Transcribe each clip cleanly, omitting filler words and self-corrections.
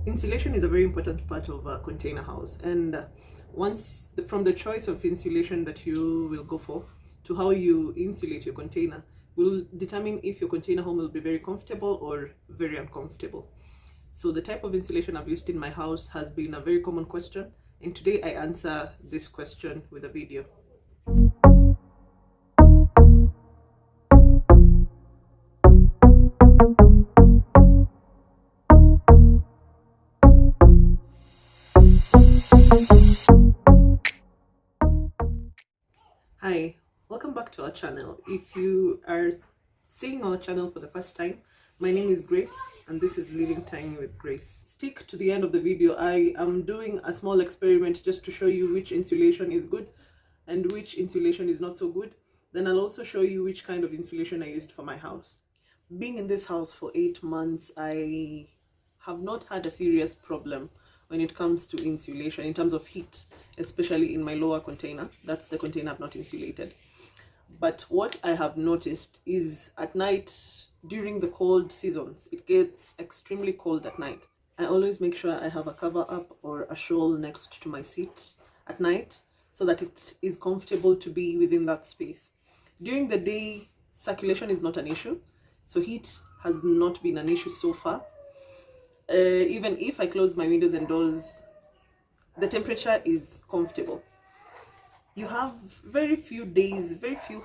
Insulation is a very important part of a container house, and from the choice of insulation that you will go for to how you insulate your container will determine if your container home will be very comfortable or very uncomfortable. So the type of insulation I've used in my house has been a very common question, and today I answer this question with a video. Hi, welcome back to our channel. If you are seeing our channel for the first time, my name is Grace and this is Living Tiny with Grace. Stick to the end of the video. I am doing a small experiment just to show you which insulation is good and which insulation is not so good. Then I'll also show you which kind of insulation I used for my house. Being in this house for 8 months, I have not had a serious problem when it comes to insulation in terms of heat, especially in my lower container. That's the container I've not insulated. But what I have noticed is at night, during the cold seasons, it gets extremely cold at night. I always make sure I have a cover up or a shawl next to my seat at night so that it is comfortable to be within that space. During the day, circulation is not an issue, so heat has not been an issue so far. Even if I close my windows and doors, the temperature is comfortable. You have very few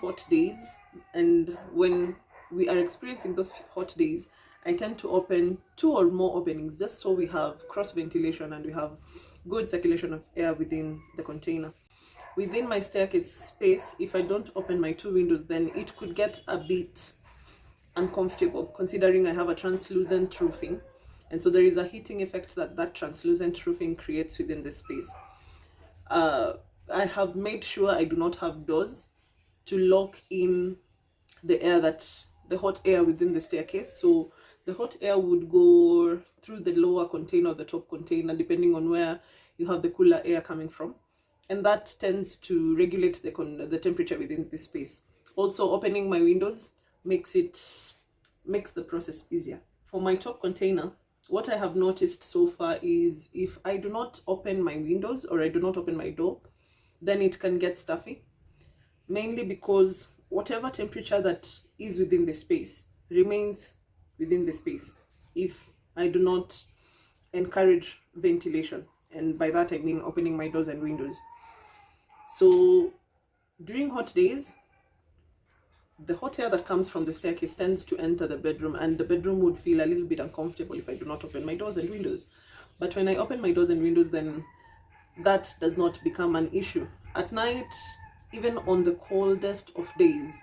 hot days, and when we are experiencing those hot days, I tend to open 2 or more openings just so we have cross ventilation and we have good circulation of air within the container. Within my staircase space, if I don't open my 2 windows, then it could get a bit uncomfortable considering I have a translucent roofing. And so there is a heating effect that translucent roofing creates within the space. I have made sure I do not have doors to lock in the hot air within the staircase. So the hot air would go through the lower container or the top container, depending on where you have the cooler air coming from. And that tends to regulate the temperature within the space. Also, opening my windows makes the process easier. For my top container, what I have noticed so far is if I do not open my windows or I do not open my door, then it can get stuffy, mainly because whatever temperature that is within the space remains within the space if I do not encourage ventilation, and by that I mean opening my doors and windows. So during hot days, the hot air that comes from the staircase tends to enter the bedroom, and the bedroom would feel a little bit uncomfortable if I do not open my doors and windows. But when I open my doors and windows, then that does not become an issue. At night, even on the coldest of days,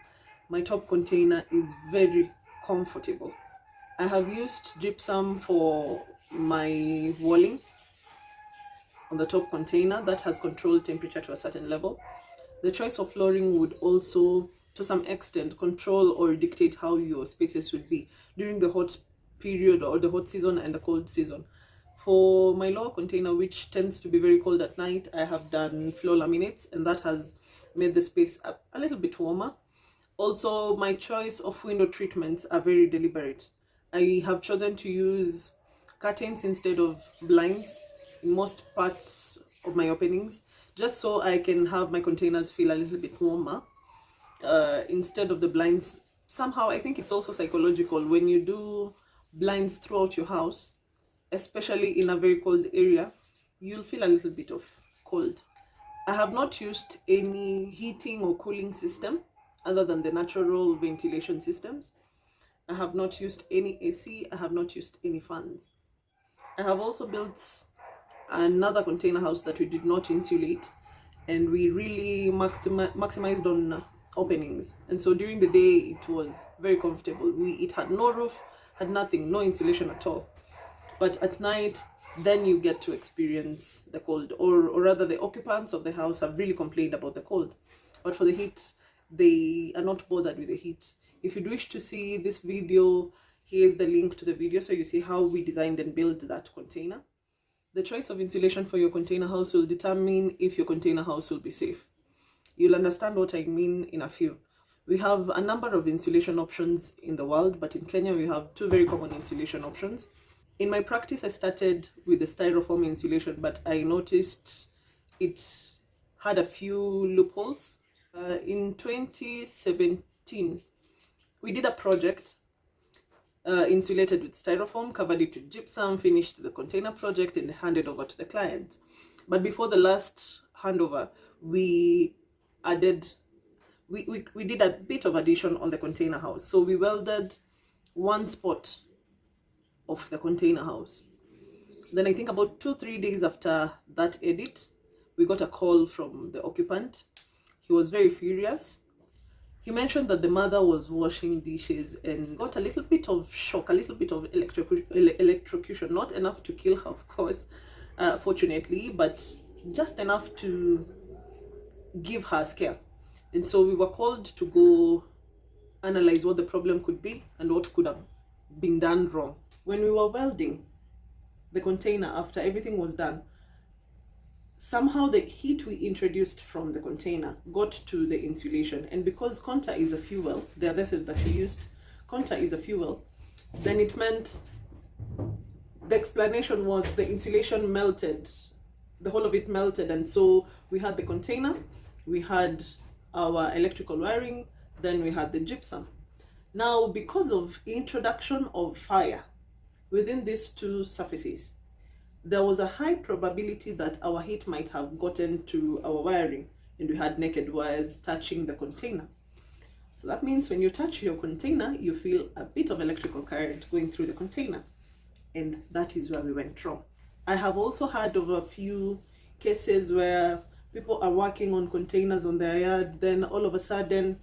my top container is very comfortable. I have used gypsum for my walling on the top container. That has controlled temperature to a certain level. The choice of flooring would also, to some extent, control or dictate how your spaces should be during the hot period or the hot season and the cold season. For my lower container, which tends to be very cold at night, I have done floor laminates, and that has made the space a little bit warmer. Also, my choice of window treatments are very deliberate. I have chosen to use curtains instead of blinds in most parts of my openings, just so I can have my containers feel a little bit warmer. Instead of the blinds. Somehow I think it's also psychological. When you do blinds throughout your house, especially in a very cold area, you'll feel a little bit of cold. I have not used any heating or cooling system other than the natural ventilation systems. I have not used any AC. I have not used any fans. I have also built another container house that we did not insulate, and we really maximized on openings, and so during the day it was very comfortable. It had no roof, had nothing, no insulation at all. But at night, then you get to experience the cold, or rather the occupants of the house have really complained about the cold. But for the heat, they are not bothered with the heat. If you'd wish to see this video, here's the link to the video so you see how we designed and built that container. The choice of insulation for your container house will determine if your container house will be safe. You'll understand what I mean in a few. We have a number of insulation options in the world, but in Kenya we have 2 very common insulation options. In my practice, I started with the styrofoam insulation, but I noticed it had a few loopholes. In 2017, we did a project, insulated with styrofoam, covered it with gypsum, finished the container project, and handed over to the client. But before the last handover, we did a bit of addition on the container house. So we welded one spot of the container house. Then I think about 2-3 days after that edit, we got a call from the occupant. He was very furious. He mentioned that the mother was washing dishes and got a little bit of shock, a little bit of electrocution, not enough to kill her, of course, fortunately, but just enough to give her a scare. And so we were called to go analyze what the problem could be and what could have been done wrong. When we were welding the container, after everything was done, somehow the heat we introduced from the container got to the insulation, and because conta is a fuel, the other thing that we used, conta is a fuel, then it meant, the explanation was the insulation melted, the whole of it melted, and so we had the container, we had our electrical wiring, then we had the gypsum. Now, because of introduction of fire within these two surfaces, there was a high probability that our heat might have gotten to our wiring, and we had naked wires touching the container. So that means when you touch your container, you feel a bit of electrical current going through the container, and that is where we went wrong. I have also heard of a few cases where people are working on containers on their yard, then all of a sudden,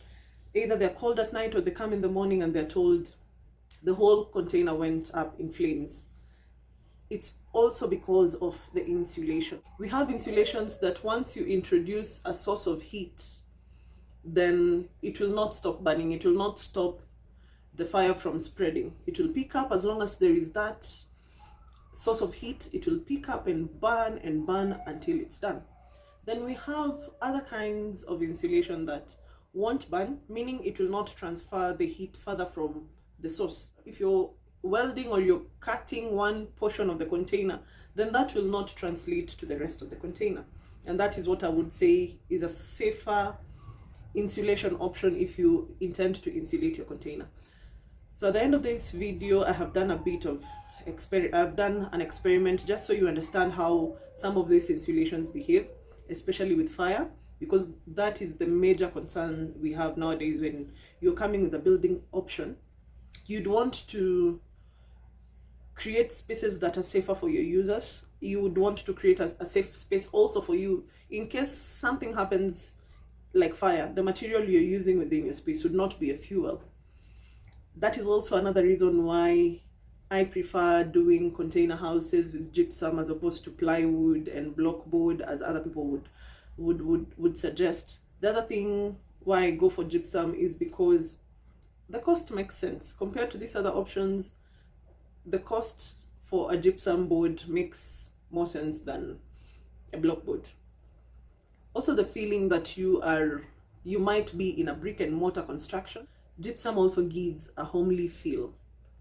either they're called at night or they come in the morning and they're told the whole container went up in flames. It's also because of the insulation. We have insulations that once you introduce a source of heat, then it will not stop burning. It will not stop the fire from spreading. It will pick up as long as there is that source of heat. It will pick up and burn until it's done. Then we have other kinds of insulation that won't burn, meaning it will not transfer the heat further from the source. If you're welding or you're cutting one portion of the container, then that will not translate to the rest of the container. And that is what I would say is a safer insulation option if you intend to insulate your container. So at the end of this video, I have done a bit of I've done an experiment just so you understand how some of these insulations behave, especially with fire, because that is the major concern we have nowadays. When you're coming with a building option, you'd want to create spaces that are safer for your users. You would want to create a safe space also for you in case something happens like fire. The material you're using within your space would not be a fuel. That is also another reason why I prefer doing container houses with gypsum as opposed to plywood and blockboard as other people would suggest. The other thing why I go for gypsum is because the cost makes sense. Compared to these other options, the cost for a gypsum board makes more sense than a blockboard. Also, the feeling that you might be in a brick and mortar construction. Gypsum also gives a homely feel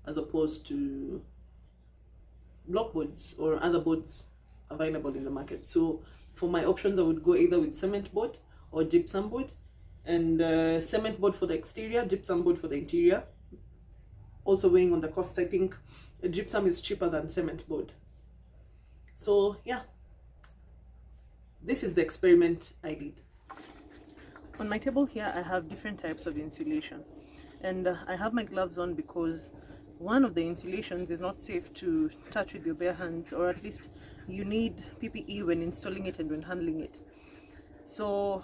as opposed to blockboards or other boards available in the market. So for my options, I would go either with cement board or gypsum board, and cement board for the exterior, gypsum board for the interior. Also weighing on the cost, I think gypsum is cheaper than cement board. So yeah, this is the experiment I did. On my table here, I have different types of insulation, and I have my gloves on because one of the insulations is not safe to touch with your bare hands, or at least you need PPE when installing it and when handling it. So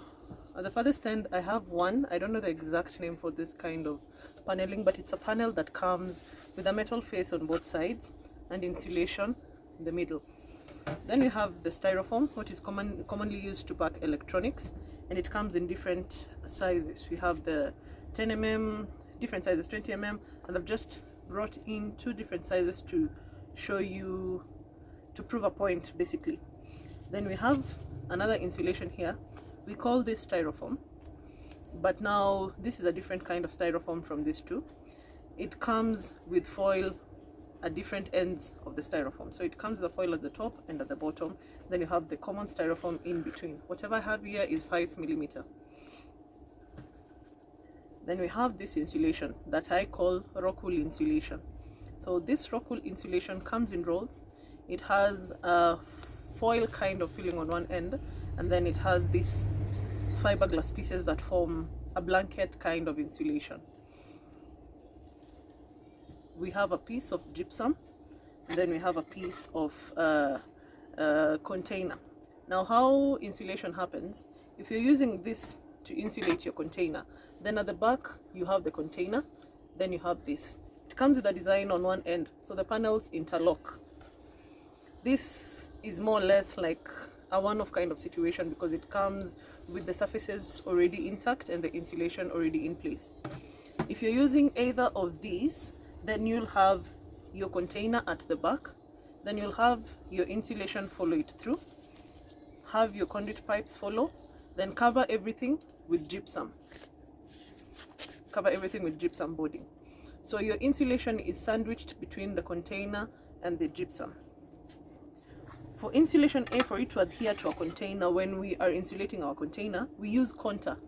at the furthest end, I have one. I don't know the exact name for this kind of paneling, but it's a panel that comes with a metal face on both sides and insulation in the middle. Then we have the styrofoam, what is commonly used to pack electronics, and it comes in different sizes. We have the 10 mm, different sizes, 20 mm, and I've just brought in two different sizes to show you, to prove a point basically. Then we have another insulation here. We call this styrofoam, but now this is a different kind of styrofoam from these two. It comes with foil at different ends of the styrofoam. So it comes the foil at the top and at the bottom, then you have the common styrofoam in between. Whatever I have here is 5mm. Then we have this insulation that I call rock wool insulation. So this rock wool insulation comes in rolls. It has a foil kind of filling on one end, and then it has these fiberglass pieces that form a blanket kind of insulation. We have a piece of gypsum, and then we have a piece of container. Now, how insulation happens, if you're using this to insulate your container, then at the back you have the container, then you have this. It comes with a design on one end, so the panels interlock. This is more or less like a one-off kind of situation because it comes with the surfaces already intact and the insulation already in place. If you're using either of these, then you'll have your container at the back, then you'll have your insulation follow it through, have your conduit pipes follow, then cover everything with gypsum. Cover everything with gypsum boarding. So your insulation is sandwiched between the container and the gypsum. For insulation A, for it to adhere to a container, when we are insulating our container, we use conta.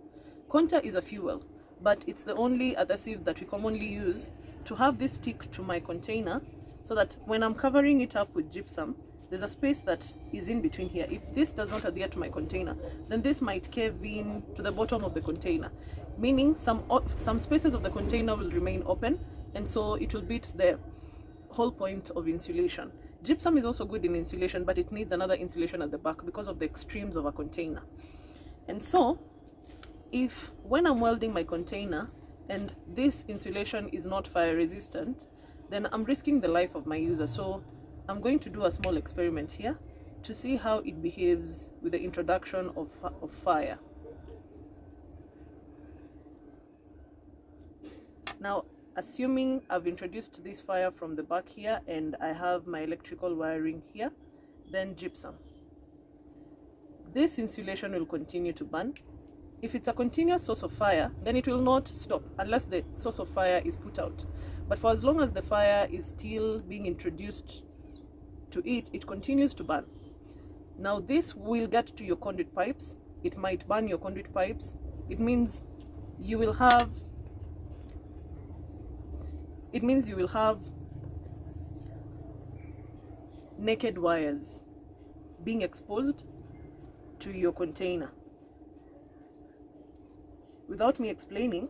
Conta is a fuel, but it's the only adhesive that we commonly use to have this stick to my container, so that when I'm covering it up with gypsum, there's a space that is in between here. If this does not adhere to my container, then this might cave in to the bottom of the container, meaning some spaces of the container will remain open, and so it will beat the whole point of insulation. Gypsum is also good in insulation, but it needs another insulation at the back because of the extremes of a container. And so if when I'm welding my container and this insulation is not fire resistant, then I'm risking the life of my user. So I'm going to do a small experiment here to see how it behaves with the introduction of fire. Now, assuming I've introduced this fire from the back here and I have my electrical wiring here, then gypsum. This insulation will continue to burn. If it's a continuous source of fire, then it will not stop unless the source of fire is put out. But for as long as the fire is still being introduced to it, it continues to burn. Now this will get to your conduit pipes. It might burn your conduit pipes. It means you will have naked wires being exposed to your container. Without me explaining,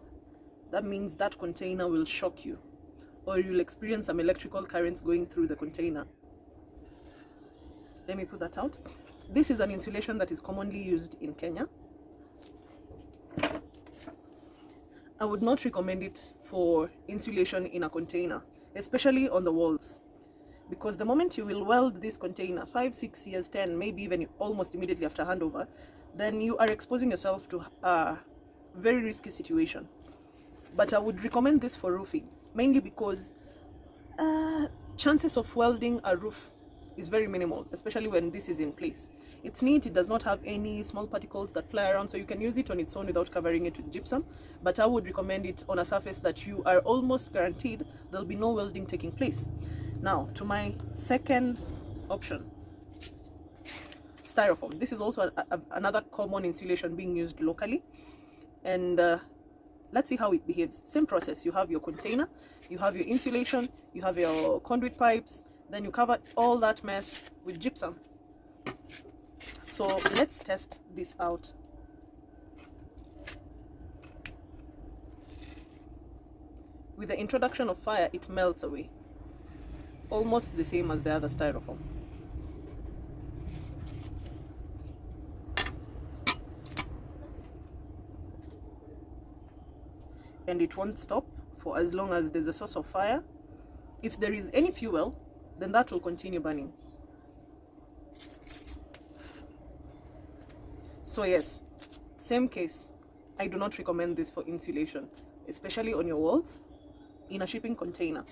that means that container will shock you, or you'll experience some electrical currents going through the container. Let me put that out. This is an insulation that is commonly used in Kenya. I would not recommend it for insulation in a container, especially on the walls, because the moment you will weld this container 5, 6 years, 10, maybe even almost immediately after handover, then you are exposing yourself to a very risky situation. But I would recommend this for roofing, mainly because chances of welding a roof is very minimal, especially when this is in place. It's neat, it does not have any small particles that fly around, so you can use it on its own without covering it with gypsum, but I would recommend it on a surface that you are almost guaranteed there'll be no welding taking place. Now to my second option, styrofoam. This is also another common insulation being used locally, and let's see how it behaves. Same process. You have your container, you have your insulation, you have your conduit pipes, then you cover all that mess with gypsum. So let's test this out. With the introduction of fire, it melts away, almost the same as the other styrofoam. And it won't stop for as long as there's a source of fire. If there is any fuel, then that will continue burning. So yes, same case. I do not recommend this for insulation, especially on your walls in a shipping container.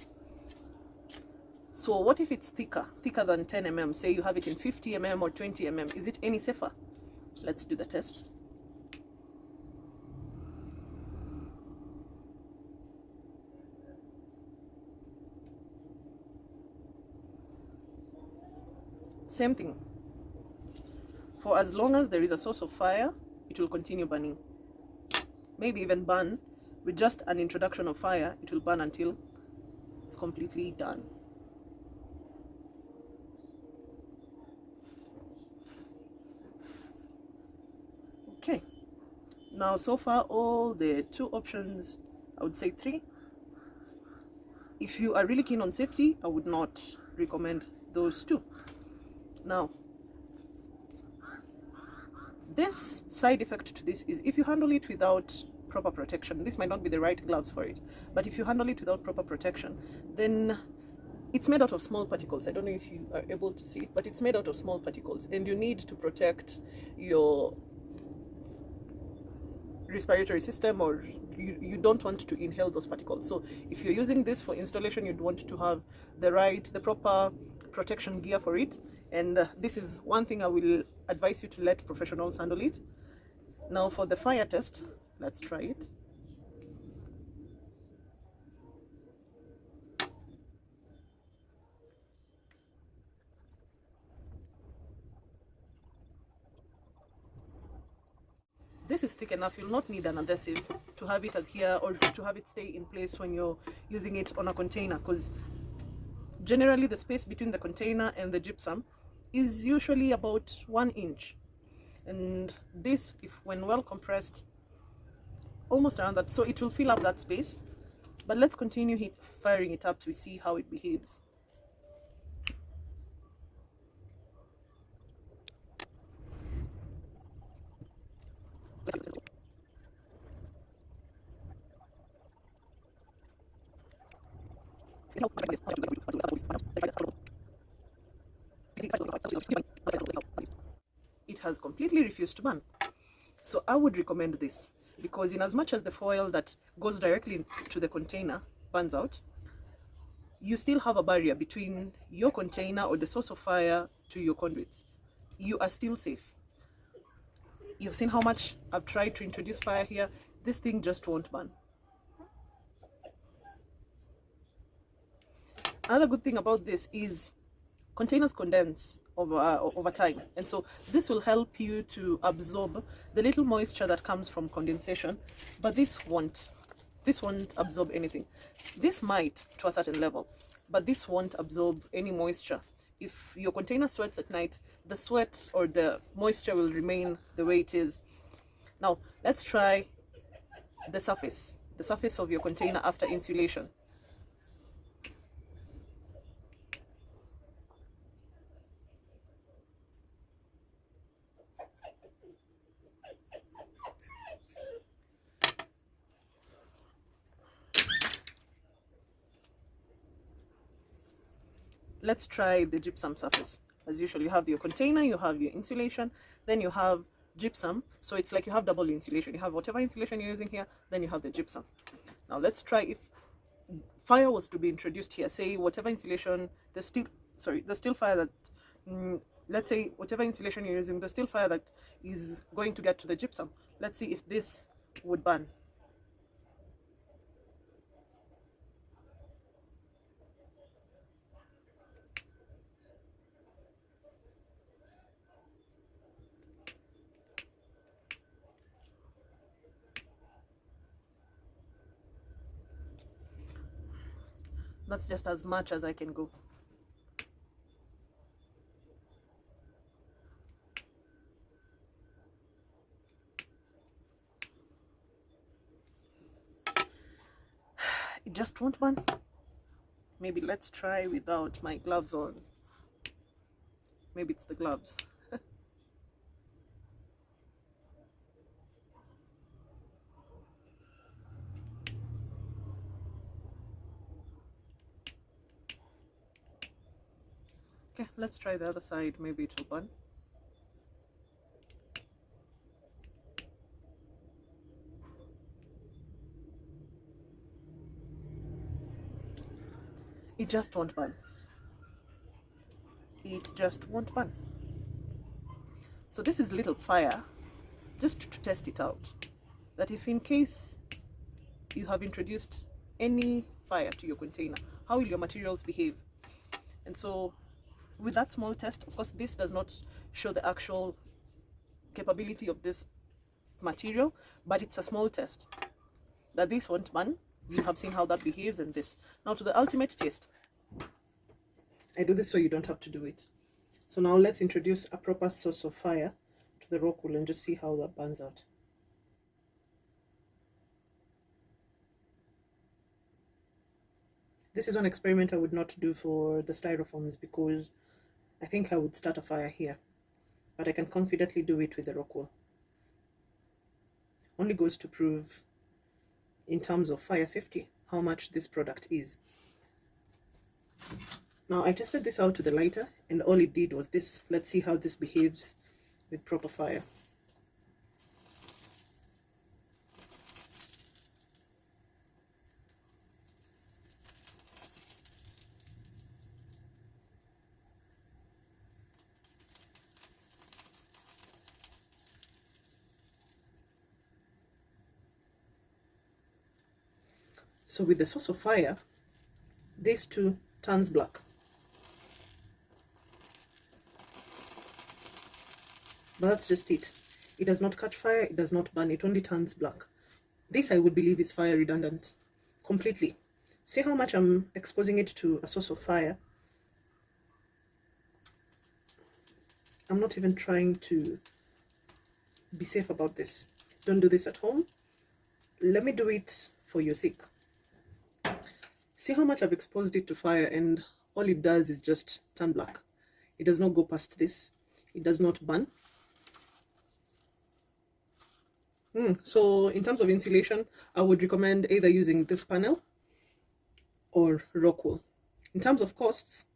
So what if it's thicker than 10 mm? Say you have it in 50 mm or 20 mm. Is it any safer? Let's do the test. Same thing. For as long as there is a source of fire, it will continue burning. Maybe even burn with just an introduction of fire. It will burn until it's completely done. Okay, now so far all the 2 options, I would say 3. If you are really keen on safety, I would not recommend those 2. Now, this side effect to this is if you handle it without proper protection, this might not be the right gloves for it, but if you handle it without proper protection, then it's made out of small particles. I don't know if you are able to see it, but it's made out of small particles, and you need to protect your respiratory system, or you don't want to inhale those particles. So if you're using this for installation, you'd want to have the proper protection gear for it, and this is one thing I will advise you to let professionals handle it. Now for the fire test, let's try it. This is thick enough. You'll not need an adhesive to have it adhere or to have it stay in place when you're using it on a container, because generally the space between the container and the gypsum is usually about 1 inch, and this, if when well compressed, almost around that, so it will fill up that space. But let's continue firing it up to see how it behaves. It has completely refused to burn. So I would recommend this, because in as much as the foil that goes directly to the container burns out, you still have a barrier between your container or the source of fire to your conduits. You are still safe. You've seen how much I've tried to introduce fire here. This thing just won't burn. Another good thing about this is containers condense over time, and so this will help you to absorb the little moisture that comes from condensation, but this won't absorb anything. This might to a certain level, but this won't absorb any moisture. If your container sweats at night, the sweat or the moisture will remain the way it is. Now let's try the surface of your container after insulation. Let's try the gypsum surface. As usual, you have your container, you have your insulation, then you have gypsum. So it's like you have double insulation. You have whatever insulation you're using here, then you have the gypsum. Now let's try if fire was to be introduced here. Say whatever insulation, the still fire that, let's say whatever insulation you're using, the still fire that is going to get to the gypsum. Let's see if this would burn. That's just as much as I can go. It just won't burn. Maybe let's try without my gloves on. Maybe it's the gloves. Okay, let's try the other side. Maybe it will burn. It just won't burn. It just won't burn. So this is little fire, just to test it out. That if in case you have introduced any fire to your container, how will your materials behave? And so with that small test, of course this does not show the actual capability of this material, but it's a small test that this won't burn. You have seen how that behaves in this. Now to the ultimate test. I do this so you don't have to do it. So now let's introduce a proper source of fire to the rock wool and just see how that burns out. This is one experiment I would not do for the styrofoams because I think I would start a fire here, but I can confidently do it with the rock wool. Only goes to prove in terms of fire safety how much this product is. Now I tested this out to the lighter and all it did was this. Let's see how this behaves with proper fire. So with the source of fire, this too turns black. But that's just it. It does not catch fire, it does not burn, it only turns black. This I would believe is fire redundant completely. See how much I'm exposing it to a source of fire. I'm not even trying to be safe about this. Don't do this at home. Let me do it for your sake. See how much I've exposed it to fire and all it does is just turn black. It does not go past this. It does not burn. So in terms of insulation, I would recommend either using this panel or rock wool. In terms of costs,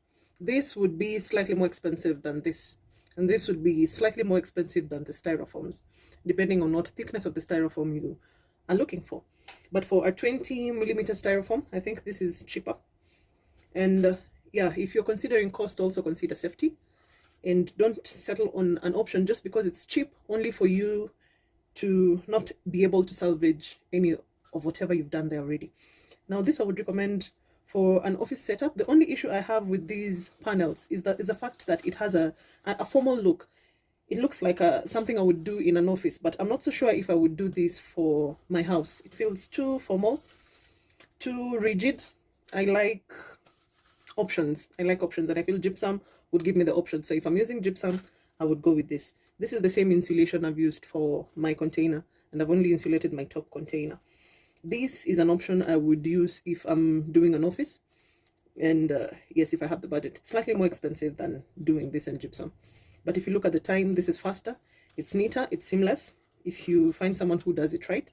this would be slightly more expensive than this, and this would be slightly more expensive than the styrofoams, depending on what thickness of the styrofoam you are looking for. But for a 20mm styrofoam, I think this is cheaper. And yeah, if you're considering cost, also consider safety, and don't settle on an option just because it's cheap only for you to not be able to salvage any of whatever you've done there already. Now this I would recommend for an office setup. The only issue I have with these panels is the fact that it has a formal look. It looks like something I would do in an office, but I'm not so sure if I would do this for my house. It feels too formal, too rigid. I like options. And I feel gypsum would give me the option. So if I'm using gypsum, I would go with this. This is the same insulation I've used for my container, and I've only insulated my top container. This is an option I would use if I'm doing an office, and yes, if I have the budget. It's slightly more expensive than doing this and gypsum, but if you look at the time, this is faster, it's neater, it's seamless if you find someone who does it right.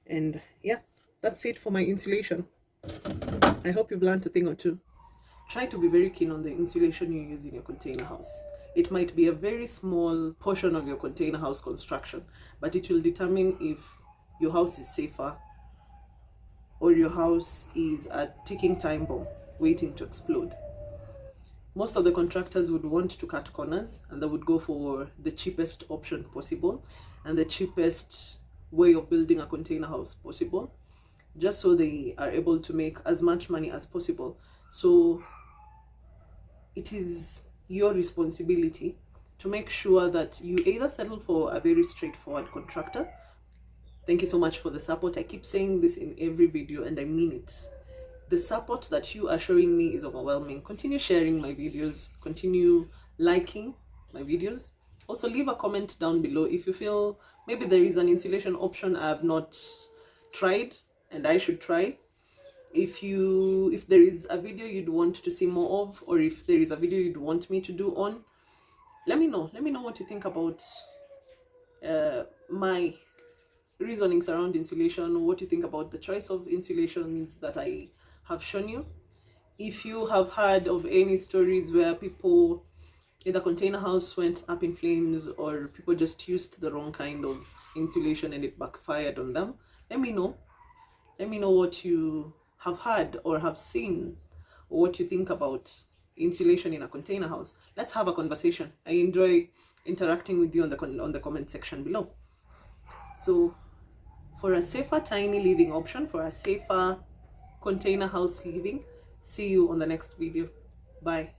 And yeah, that's it for my insulation. I hope you've learned a thing or two. Try to be very keen on the insulation you use in your container house. It might be a very small portion of your container house construction, but it will determine if your house is safer or your house is a ticking time bomb waiting to explode. Most of the contractors would want to cut corners, and they would go for the cheapest option possible and the cheapest way of building a container house possible, just so they are able to make as much money as possible. So it is your responsibility to make sure that you either settle for a very straightforward contractor. Thank you so much for the support. I keep saying this in every video and I mean it. The support that you are showing me is overwhelming. Continue sharing my videos, continue liking my videos. Also leave a comment down below if you feel maybe there is an insulation option I have not tried and I should try. If there is a video you'd want to see more of, or if there is a video you'd want me to do on, let me know what you think about my reasonings around insulation, what you think about the choice of insulations that I have shown you. If you have heard of any stories where people in the container house went up in flames, or people just used the wrong kind of insulation and it backfired on them, let me know what you have heard or have seen, or what you think about insulation in a container house. Let's have a conversation. I enjoy interacting with you on the comment section below. So for a safer tiny living option, for a safer container house living, see you on the next video. Bye.